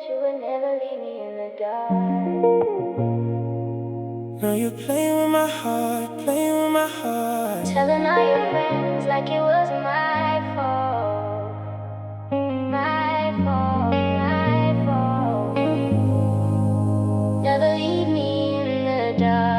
that you would never leave me in the dark. Now you're playing with my heart, playing with my heart. Telling all your friends like it was my fault. My fault, my fault. Never leave me in the dark.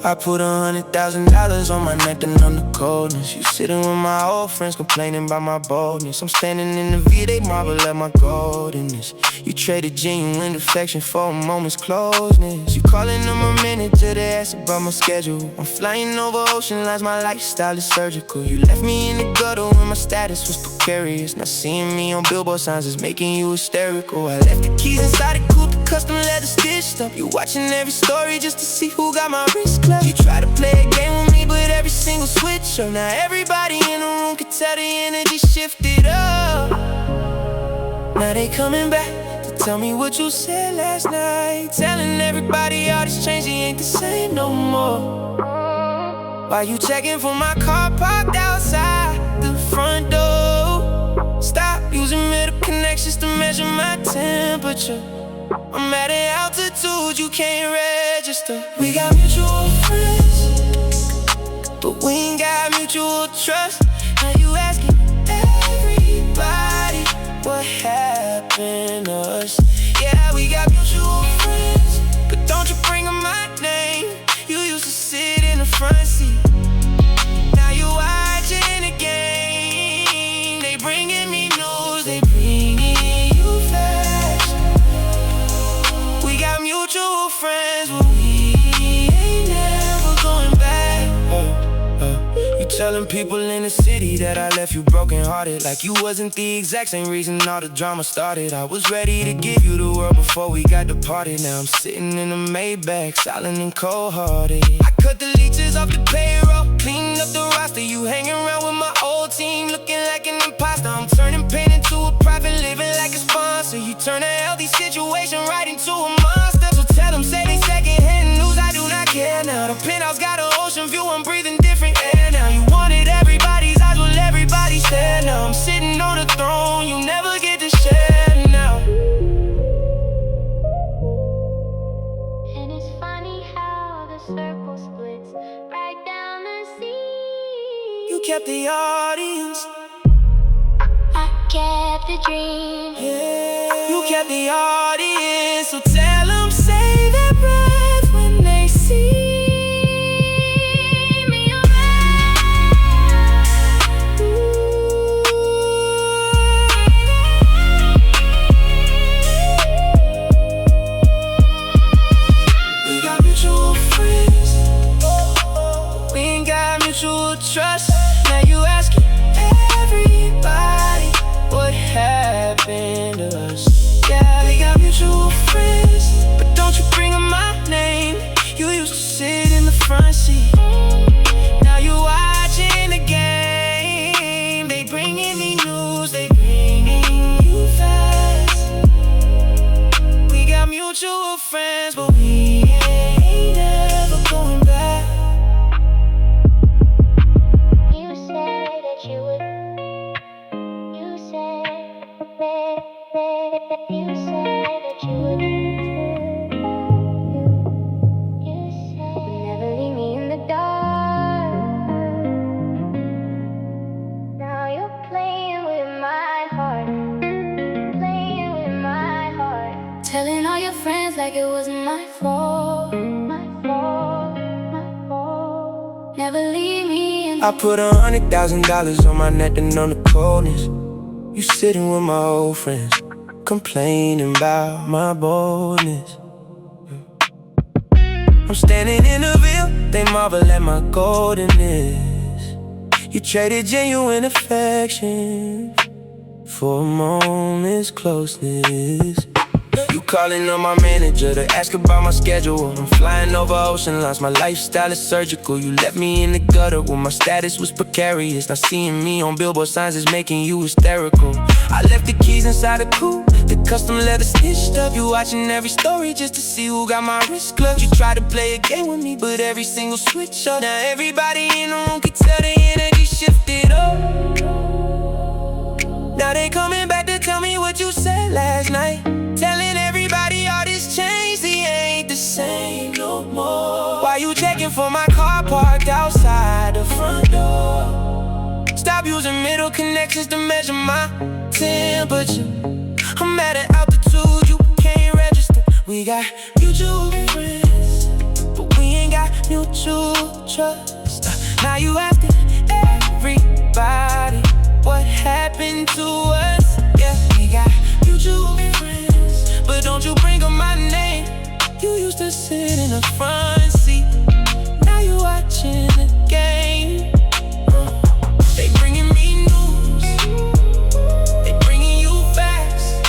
I put $100,000 on my neck to numb the coldness. You sitting with my old friends complaining about my boldness. I'm standing in the V, they marvel at my goldenness. You traded genuine affection for a moment's closeness. You calling them a manager to ask about my schedule. I'm flying over ocean lines, my lifestyle is surgical. You left me in the gutter when my status was precarious. Now seeing me on billboard signs is making you hysterical. I left the keys inside the coupe, the custom leather stitched up. You watching every story just to see who got my wrist clutch. You try to play a game with me, but every single switch up. Now everybody in the room can tell the energy shifted up. Now they coming back to tell me what you said last night. Telling everybody all this change, it ain't the same no more. Why you checking for my car parked outside the front door? Stop using middle connections to measure my temperature. I'm at an altitude you can't register. We got mutual friends, but we ain't got mutual trust. Now you asking everybody what happened to us. Yeah, we got mutual friends, but don't you bring up my name. You used to sit in the front seat. Now you watching the game. They bringing me news, they bringing you flash. We got mutual friends, but we ain't never going back. You telling people in the city that I left you broken hearted, like you wasn't the exact same reason all the drama started. I was ready to give you the world before we got departed. Now I'm sitting in a Maybach, silent and cold-hearted. I cut the leeches off the payroll, cleaning up the roster. You hanging around with my old team, looking like an imposter. I'm turning pain into a profit, living like a sponsor. You turn a healthy situation right into a monster. So tell them, say they secondhand news, I do not care now. The penthouse got an ocean view, I'm breathing different air now. You wanted everybody's eyes, well everybody's there now. I'm sitting on a throne, you never get to share now. And it's funny how the circle splits right down the sea. You kept the audience, I kept the dream. yeah. You kept the audience, so tell them, save their breath when they see me around. We got mutual friends, we ain't got mutual trust. Now you asking everybody what happened to us. Yeah, we got mutual friends, but don't you bring up my name. You used to sit in the front seat. Now you watching the game. They bringing me news, they bringing you fast. We got mutual friends, but we ain't never going back. You said that you would. You said that you would. You said you'd never leave me in the dark. Now you're playing with my heart, playing with my heart. Telling all your friends like it wasn't my fault, my fault, my fault. Never leave me in the I put $100,000 on my neck to numb the coldness. You sitting with my old friends, complaining about my boldness. I'm standing in the Ville, they marvel at my goldenness. You traded genuine affection for a moment's closeness. You calling on my manager to ask about my schedule. I'm flying over ocean lines, my lifestyle is surgical. You left me in the gutter when my status was precarious. Now seeing me on billboard signs is making you hysterical. I left the keys inside the coupe, the custom leather stitched up. You watching every story just to see who got my wrist clutch. You try to play a game with me, but every single switch up. Now everybody in the room can tell the energy shifted up. for my car parked outside the front door. Stop using middle connections to measure my temperature. I'm at an altitude you can't register. We got mutual friends, but we ain't got mutual trust. Now you asking everybody what happened to us. Yeah, we got mutual friends, but don't you bring up my name. You used to sit in the front seat, now you watching the game. They bringing me news, they bringing you facts.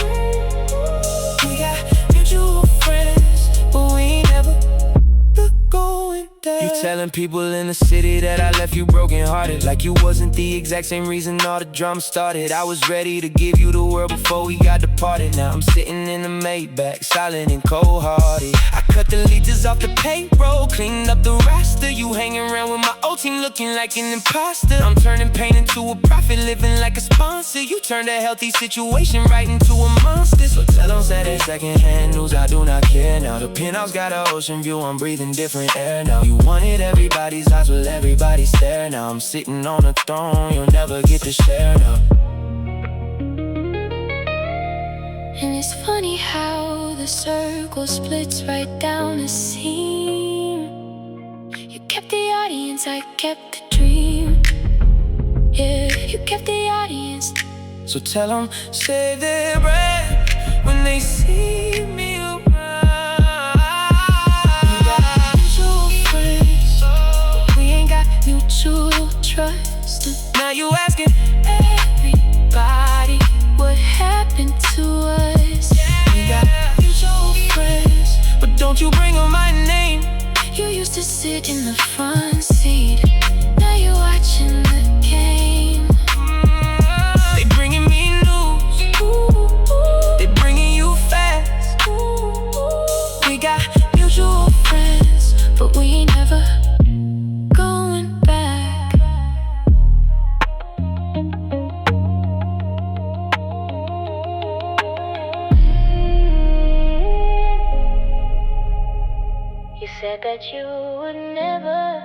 We got mutual friends, but we ain't never going there. You telling people in the city that I left you broken-hearted, like you wasn't the exact same reason all the drama started. I was ready to give you the world before we got departed. Now I'm sitting in the Maybach, silent and cold-hearted. I cut the leeches off the payroll, cleaned up the roster. You hanging around with my old team looking like an imposter. I'm turning pain into a profit, living like a sponsor. You turned a healthy situation right into a monster. So tell them that it's secondhand news, I do not care now. The penthouse got an ocean view, I'm breathing different air now. You wanted everybody's eyes, will everybody stare now. I'm sitting on a throne, you'll never get to share now. And it's funny how the circle splits right down the seam. You kept the audience, I kept the dream. Yeah, you kept the audience. So tell them, save their breath when they see me around. We got mutual friends, but we ain't got mutual trust. Now you asking everybody what happened to us. We got mutual friends, but don't you bring up my name. You used to sit in the front seat, now you're watching the game. They bringing me news, they bringing you facts. We got mutual friends, but we ain't never going back. You said that you would never